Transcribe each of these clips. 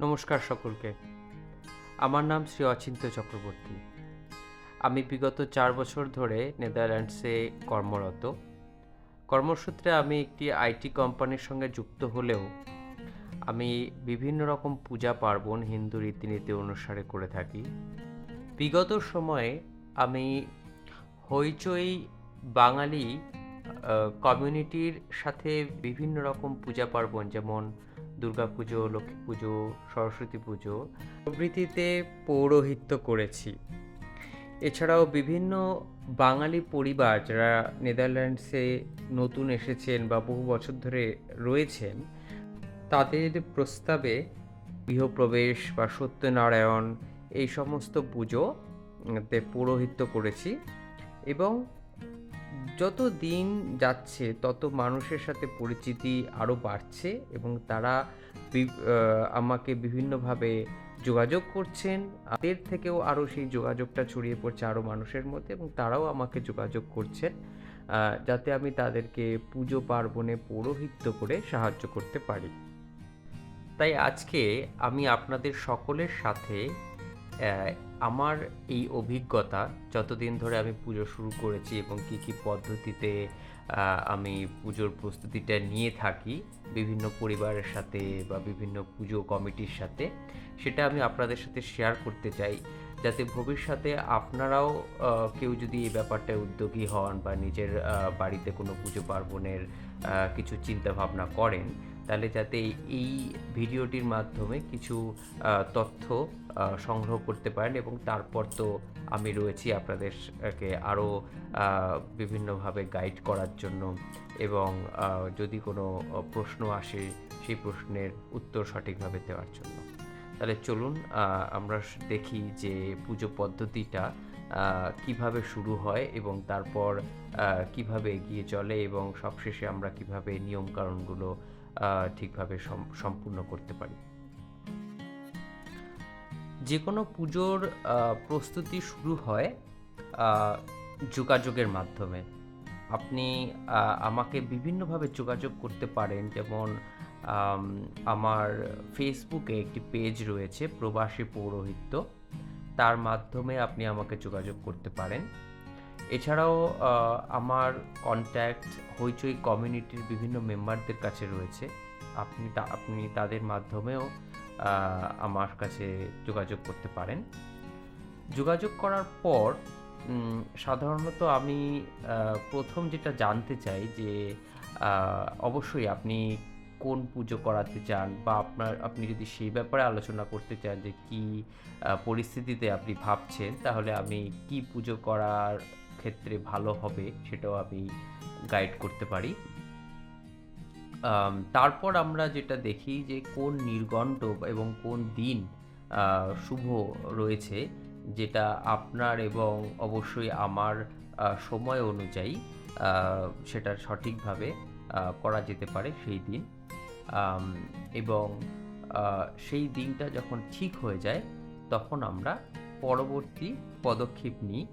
নমস্কার সকলকে। আমার নাম শ্রী অচিন্ত্য চক্রবর্তী। আমি বিগত ৪ বছর ধরে নেদারল্যান্ডসে কর্মরত। কর্মসূত্রে আমি একটি আইটি কোম্পানির সঙ্গে যুক্ত হলেও আমি বিভিন্ন রকম পূজা পার্বণ হিন্দু রীতিনীতি অনুসারে করে থাকি। বিগত সময়ে আমি হইচই বাঙালি কমিউনিটির সাথে বিভিন্ন রকম পূজা পার্বণ যেমন দুর্গাপুজো, লক্ষ্মী পুজো, সরস্বতী পুজো প্রভৃতিতে পৌরোহিত্য করেছি। এছাড়াও বিভিন্ন বাঙালি পরিবার যারা নেদারল্যান্ডসে নতুন এসেছেন বা বহু বছর ধরে রয়েছেন, তাদের প্রস্তাবে গৃহপ্রবেশ বা সত্যনারায়ণ এই সমস্ত পুজোতে পৌরোহিত্য করেছি এবং যত দিন যাচ্ছে তত মানুষের সাথে পরিচিতি আরও বাড়ছে এবং তারা আমাকে বিভিন্নভাবে যোগাযোগ করছেন। তাদের থেকেও আরও সেই যোগাযোগটা ছড়িয়ে পড়ছে আরও মানুষের মধ্যে এবং তারাও আমাকে যোগাযোগ করছেন যাতে আমি তাদেরকে পুজো পার্বণে পৌরোহিত্য করে সাহায্য করতে পারি। তাই আজকে আমি আপনাদের সকলের সাথে আমার এই অভিজ্ঞতা, যতদিন ধরে আমি পুজো শুরু করেছি এবং কী কী পদ্ধতিতে আমি পুজোর প্রস্তুতিটা নিয়ে থাকি বিভিন্ন পরিবারের সাথে বা বিভিন্ন পুজো কমিটির সাথে, সেটা আমি আপনাদের সাথে শেয়ার করতে চাই, যাতে ভবিষ্যতে আপনারাও কেউ যদি এই ব্যাপারটায় উদ্যোগী হন বা নিজের বাড়িতে কোনো পুজো পার্বণের কিছু চিন্তাভাবনা করেন, তাহলে যাতে এই ভিডিওটির মাধ্যমে কিছু তথ্য সংগ্রহ করতে পারেন এবং তারপর তো আমি রয়েছি আপনাদেরকে আরও বিভিন্নভাবে গাইড করার জন্য এবং যদি কোনো প্রশ্ন আসে সেই প্রশ্নের উত্তর সঠিকভাবে দেওয়ার জন্য। তাহলে চলুন আমরা দেখি যে পুজো পদ্ধতিটা কিভাবে শুরু হয় এবং তারপর কিভাবে এগিয়ে চলে এবং সবশেষে আমরা কিভাবে নিয়মকানুনগুলো ঠিকভাবে সম্পূর্ণ করতে পারি। যে কোনো পুজোর প্রস্তুতি শুরু হয় যোগাযোগের মাধ্যমে। আপনি আমাকে বিভিন্নভাবে যোগাযোগ করতে পারেন, যেমন আমার ফেসবুকে একটি পেজ রয়েছে প্রবাসী পৌরোহিত্য, তার মাধ্যমে আপনি আমাকে যোগাযোগ করতে পারেন। এছাড়াও আমার কন্ট্যাক্ট হইচই কমিউনিটির বিভিন্ন মেম্বারদের কাছে রয়েছে। আপনি তাদের মাধ্যমেও আমার কাছে যোগাযোগ করতে পারেন। যোগাযোগ করার পর সাধারণত আমি প্রথম যেটা জানতে চাই যে অবশ্যই আপনি কোন পুজো করাতে চান বা আপনি যদি সেই ব্যাপারে আলোচনা করতে চান যে কী পরিস্থিতিতে আপনি ভাবছেন, তাহলে আমি কি পুজো করার ক্ষেত্রে ভালো হবে সেটাও আমি গাইড করতে পারি। তারপর আমরা যেটা দেখি যে কোন নির্ঘণ্ট এবং কোন দিন শুভ রয়েছে, যেটা আপনার এবং অবশ্যই আমার সময় অনুযায়ী সেটা সঠিকভাবে করা যেতে পারে সেই দিন। এবং সেই দিনটা যখন ঠিক হয়ে যায় তখন আমরা পরবর্তী পদক্ষেপ নিই,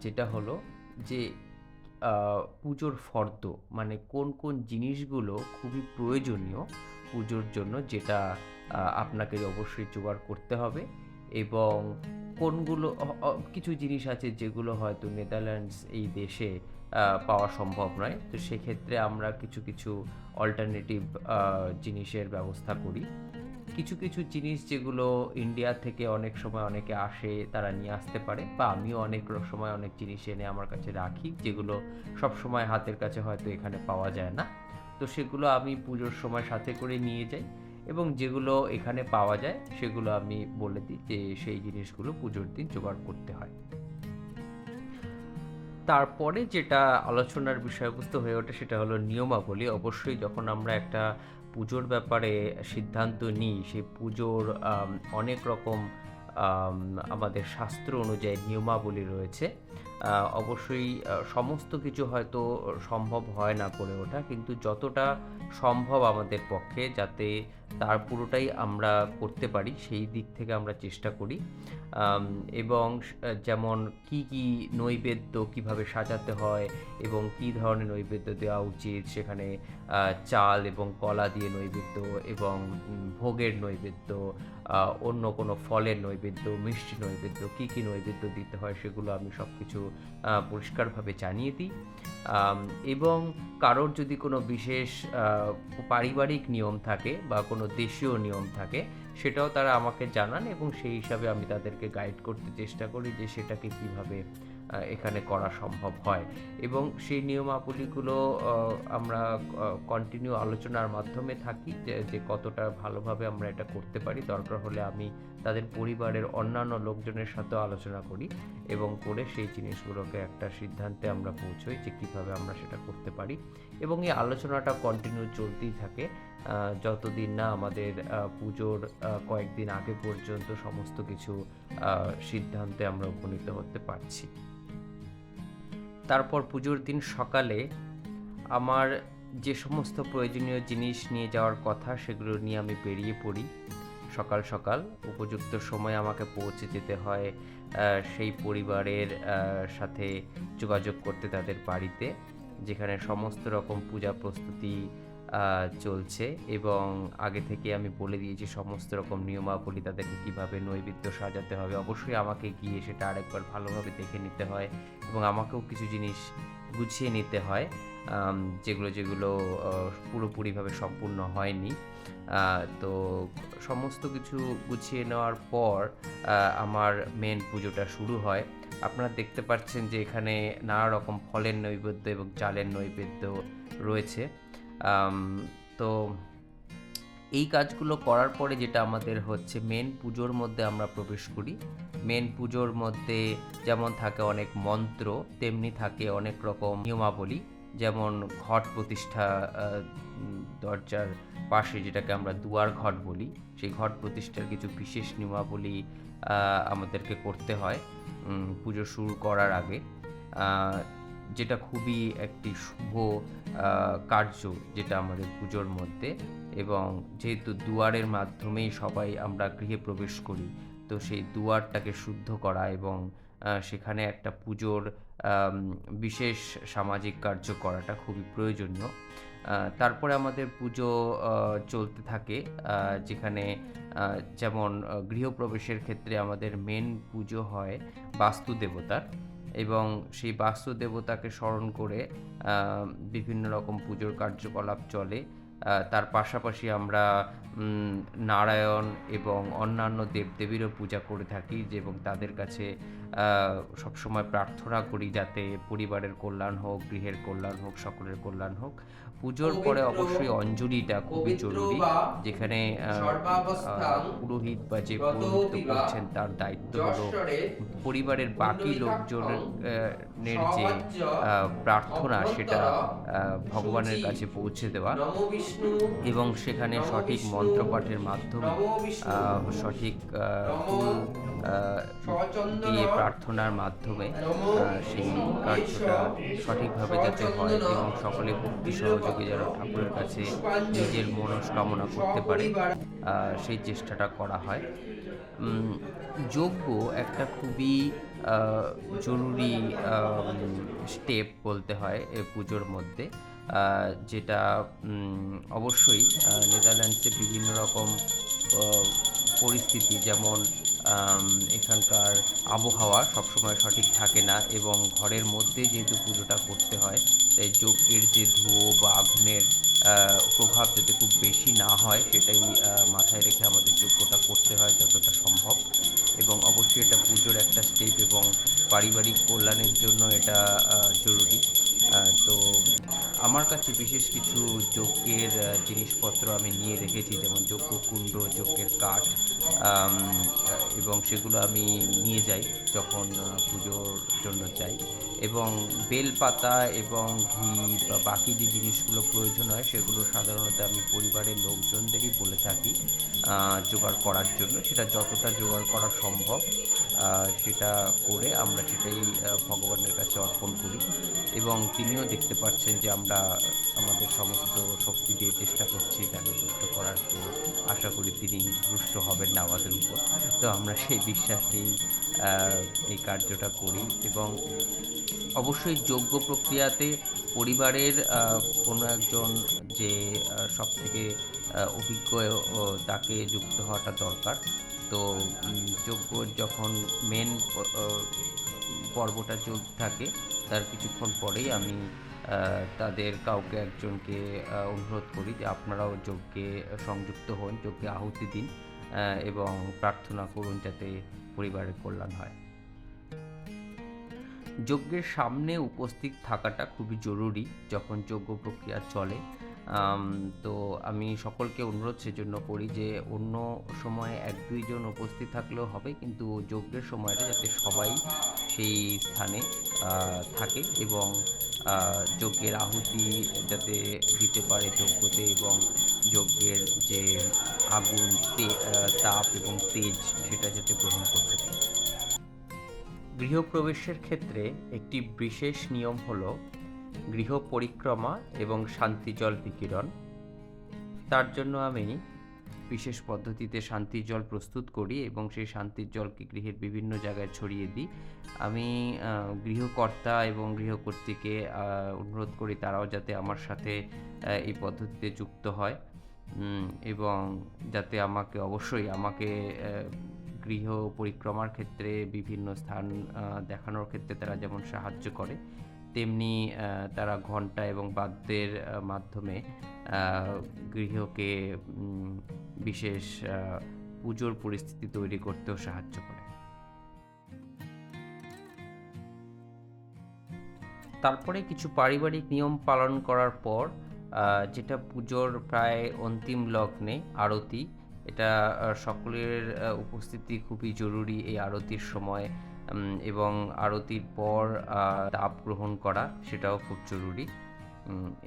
যেটা হলো যে পুজোর ফর্দ, মানে কোন কোন জিনিসগুলো খুবই প্রয়োজনীয় পুজোর জন্য, যেটা আপনাকে অবশ্যই জোগাড় করতে হবে এবং কোনগুলো কিছু জিনিস আছে যেগুলো হয়তো নেদারল্যান্ডস এই দেশে পাওয়া সম্ভব নয়। তো সেক্ষেত্রে আমরা কিছু কিছু অল্টারনেটিভ জিনিসের ব্যবস্থা করি। কিছু কিছু জিনিস যেগুলো ইন্ডিয়া থেকে অনেক সময় অনেকে আসে, তারা নিয়ে আসতে পারে, বা আমিও অনেক সময় অনেক জিনিস এনে আমার কাছে রাখি যেগুলো সব সময় হাতের কাছে হয়তো এখানে পাওয়া যায় না। তো সেগুলো আমি পুজোর সময় সাথে করে নিয়ে যাই এবং যেগুলো এখানে পাওয়া যায় সেগুলো আমি বলে দিই যে সেই জিনিসগুলো পুজোর দিন জোগাড় করতে হয়। তারপরে যেটা আলোচনার বিষয়বস্তু হয়ে ওঠে সেটা হলো নিয়মাবলী। অবশ্যই যখন আমরা একটা পুজোর ব্যাপারে সিদ্ধান্ত নিই, সেই পুজোর অনেক রকম আমাদের শাস্ত্র অনুযায়ী নিয়মাবলী রয়েছে। অবশ্যই সমস্ত কিছু হয়তো সম্ভব হয় না করে ওঠা, কিন্তু যতটা সম্ভব আমাদের পক্ষে যাতে তার পুরোটাই আমরা করতে পারি সেই দিক থেকে আমরা চেষ্টা করি। আম এবং যেমন কি নৈবেদ্য কিভাবে সাজাতে হয় এবং কী ধরনের নৈবেদ্য দেওয়া উচিত, সেখানে চাল এবং কলা দিয়ে নৈবেদ্য এবং ভোগের নৈবেদ্য, অন্য কোনো ফলের নৈবেদ্য, মিষ্টি নৈবেদ্য, কী নৈবেদ্য দিতে হয় সেগুলো আমি সবকিছু পরিষ্কারভাবে জানিয়ে দিই। এবং কারোর যদি কোনো বিশেষ পারিবারিক নিয়ম থাকে বা কোনো দেশীয় নিয়ম থাকে সেটাও তারা আমাকে জানান এবং সেই হিসাবে আমি তাদেরকে গাইড করতে চেষ্টা করি যে সেটাকে কিভাবে এখানে করা সম্ভব হয়, এবং সেই নিয়মাবলীগুলো আমরা কন্টিনিউ আলোচনার মাধ্যমে থাকি যে কতটা ভালোভাবে আমরা এটা করতে পারি। দরকার হলে আমি তাদের পরিবারের অন্যান্য লোকজনের সাথেও আলোচনা করি এবং করে সেই জিনিসগুলোকে একটা সিদ্ধান্তে আমরা পৌঁছই যে কীভাবে আমরা সেটা করতে পারি, এবং এই আলোচনাটা কন্টিনিউ চলতেই থাকে যতদিন না আমাদের পুজোর কয়েকদিন আগে পর্যন্ত সমস্ত কিছু সিদ্ধান্তে আমরা উপনীত হতে পারছি। তারপর পুজোর দিন সকালে আমার যে সমস্ত প্রয়োজনীয় জিনিস নিয়ে যাওয়ার কথা সেগুলো নিয়ে আমি বেরিয়ে পড়ি। সকাল সকাল উপযুক্ত সময়ে আমাকে পৌঁছে যেতে হয় সেই পরিবারের সাথে যোগাযোগ করতে তাদের বাড়িতে, যেখানে সমস্ত রকম পূজা প্রস্তুতি চলছে, এবং আগে থেকে আমি বলে দিয়েছি সমস্ত রকম নিয়মাবলী তাদেরকে কীভাবে নৈবেদ্য সাজাতে হবে। অবশ্যই আমাকে গিয়ে সেটা আরেকবার ভালোভাবে দেখে নিতে হয় এবং আমাকেও কিছু জিনিস গুছিয়ে নিতে হয় যেগুলো পুরোপুরিভাবে সম্পূর্ণ হয়নি। তো সমস্ত কিছু গুছিয়ে নেওয়ার পর আমার মেন পুজোটা শুরু হয়। আপনারা দেখতে পাচ্ছেন যে এখানে নানা রকম ফলের নৈবেদ্য এবং চালের নৈবেদ্য রয়েছে। তো এই কাজগুলো করার পরে যেটা আমাদের হচ্ছে, মেন পুজোর মধ্যে আমরা প্রবেশ করি। মেন পুজোর মধ্যে যেমন থাকে অনেক মন্ত্র, তেমনি থাকে অনেক রকম নিয়মাবলী, যেমন ঘট প্রতিষ্ঠা, দরজার পাশে যেটাকে আমরা দুয়ার ঘট বলি, সেই ঘট প্রতিষ্ঠার কিছু বিশেষ নিয়মাবলী আমাদেরকে করতে হয় পুজো শুরু করার আগে, যেটা খুবই একটি শুভ কার্য যেটা আমাদের পুজোর মধ্যে। এবং যেহেতু দুয়ারের মাধ্যমেই সবাই আমরা গৃহে প্রবেশ করি, তো সেই দুয়ারটাকে শুদ্ধ করা এবং সেখানে একটা পুজোর বিশেষ সামাজিক কার্য করাটা খুবই প্রয়োজনীয়। তারপরে আমাদের পুজো চলতে থাকে, যেখানে যেমন গৃহপ্রবেশের ক্ষেত্রে আমাদের মেন পুজো হয় বাস্তু দেবতার, এবং সেই বাস্তু দেবতাকে স্মরণ করে বিভিন্ন রকম পুজোর কার্যকলাপ চলে। তার পাশাপাশি আমরা নারায়ণ এবং অন্যান্য দেবদেবীরও পূজা করে থাকি, এবং তাদের কাছে সবসময় প্রার্থনা করি যাতে পরিবারের কল্যাণ হোক, গৃহের কল্যাণ হোক, সকলের কল্যাণ হোক। পুজোর পরে অবশ্যই অঞ্জলিটা খুবই জরুরি, যেখানে পুরোহিত বা যে পৌরোহিত্য করছেন তার দায়িত্ব হলো পরিবারের বাকি লোকজনের যে প্রার্থনা সেটা ভগবানের কাছে পৌঁছে দেওয়া, এবং সেখানে সঠিক মন্ত্রপাঠের মাধ্যমে সঠিক ফুল দিয়ে প্রার্থনার মাধ্যমে সেই কার্যটা সঠিকভাবে যাতে হয় এবং সকলে ভক্তি সহযোগে যেন ঠাকুরের কাছে নিজের মনস্কামনা করতে পারে সেই চেষ্টাটা করা হয়। যজ্ঞ একটা খুবই জরুরি স্টেপ বলতে হয় এই পুজোর মধ্যে, যেটা অবশ্যই নেদারল্যান্ডসে বিভিন্ন রকম পরিস্থিতি, যেমন এখানকার আবহাওয়া সবসময় সঠিক থাকে না, এবং ঘরের মধ্যে যেহেতু পুজোটা করতে হয় তাই যজ্ঞের যে ধুয়ো বা আগুনের প্রভাব যাতে খুব বেশি না হয় সেটাই মাথায় রেখে আমাদের যজ্ঞটা করতে হয় যতটা সম্ভব, এবং অবশ্যই এটা পুজোর একটা স্টেপ এবং পারিবারিক কল্যাণের জন্য এটা জরুরি। তো আমার কাছে বিশেষ কিছু যজ্ঞের জিনিসপত্র আমি নিয়ে রেখেছি, যেমন যজ্ঞকুণ্ড, যজ্ঞের কাঠ, এবং সেগুলো আমি নিয়ে যাই যখন পুজোর জন্য যাই, এবং বেলপাতা এবং ঘি বা বাকি যে জিনিসগুলো প্রয়োজন হয় সেগুলো সাধারণত আমি পরিবারের লোকজনদেরই বলে থাকি জোগাড় করার জন্য, সেটা যতটা জোগাড় করা সম্ভব সেটা করে আমরা সেটাই ভগবানের কাছে অর্পণ করি এবং তিনিও দেখতে পাচ্ছেন যে আমরা আমাদের সমস্ত শক্তি দিয়ে চেষ্টা করছি তাকে তুষ্ট করার। তো আশা করি তিনি রুষ্ট হবেন না আমাদের উপর। তো আমরা সেই বিশ্বাসেই এই কার্যটা করি এবং অবশ্যই যোগ্য প্রক্রিয়াতে পরিবারের কোনো একজন যে সবথেকে অভিজ্ঞ তাকে যুক্ত হওয়াটা দরকার। তো যজ্ঞর যখন মেন পর্বটা চলতে থাকে তার কিছুক্ষণ পরেই আমি তাদের কাউকে একজনকে অনুরোধ করি যে আপনারাও যজ্ঞে সংযুক্ত হন, যজ্ঞে আহুতি দিন এবং প্রার্থনা করুন যাতে পরিবারের কল্যাণ হয়। যজ্ঞের সামনে উপস্থিত থাকাটা খুবই জরুরি যখন যজ্ঞ প্রক্রিয়া চলে। তো আমি সকলকে অনুরোধ সেজন্য করি যে অন্য সময়ে ১-২ জন উপস্থিত থাকলেও হবে, কিন্তু যজ্ঞের সময়টা যাতে সবাই সেই স্থানে থাকে এবং যজ্ঞের আহুতি যাতে দিতে পারে যজ্ঞতে এবং যজ্ঞের যে আগুন, তাপ এবং তেজ সেটা যাতে গ্রহণ করতে পারে। গৃহপ্রবেশের ক্ষেত্রে একটি বিশেষ নিয়ম হল গৃহ পরিক্রমা এবং শান্তি জল বিকিরণ। তার জন্য আমি বিশেষ পদ্ধতিতে শান্তির জল প্রস্তুত করি এবং সেই শান্তির জলকে গৃহের বিভিন্ন জায়গায় ছড়িয়ে দিই। আমি গৃহকর্তা এবং গৃহকর্ত্রীকে অনুরোধ করি তারাও যাতে আমার সাথে এই পদ্ধতিতে যুক্ত হয় এবং যাতে অবশ্যই আমাকে গৃহ পরিক্রমার ক্ষেত্রে বিভিন্ন স্থান দেখানোর ক্ষেত্রে তারা যেমন সাহায্য করে, তেমনি তারা ঘণ্টা এবং বাদ্যের মাধ্যমে গৃহকে বিশেষ পুজোর পরিস্থিতি তৈরি করতেও সাহায্য করে। তারপরে কিছু পারিবারিক নিয়ম পালন করার পর যেটা পুজোর প্রায় অন্তিম লগ্নে আরতি, এটা সকলের উপস্থিতি খুবই জরুরি এই আরতির সময় এবং আরতির পর তাপ গ্রহণ করা সেটাও খুব জরুরি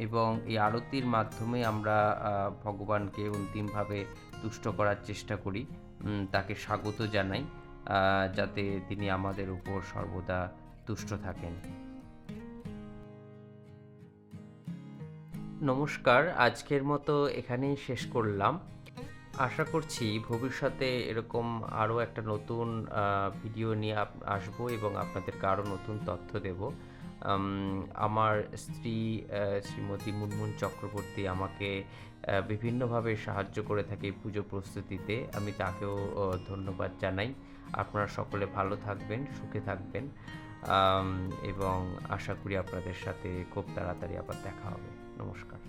এবং এই আরতির মাধ্যমে আমরা ভগবানকে অন্তিমভাবে তুষ্ট করার চেষ্টা করি, তাকে স্বাগত জানাই যাতে তিনি আমাদের উপর সর্বদা তুষ্ট থাকেন। নমস্কার, আজকের মতো এখানেই শেষ করলাম। আশা করছি ভবিষ্যতে এরকম আরও একটা নতুন ভিডিও নিয়ে আসবো এবং আপনাদেরকে আরও নতুন তথ্য দেব। আমার স্ত্রী শ্রীমতী মুনমুন চক্রবর্তী আমাকে বিভিন্নভাবে সাহায্য করে থাকে পুজো প্রস্তুতিতে, আমি তাকেও ধন্যবাদ জানাই। আপনারা সকলে ভালো থাকবেন, সুখে থাকবেন এবং আশা করি আপনাদের সাথে খুব তাড়াতাড়ি আবার দেখা হবে। নমস্কার।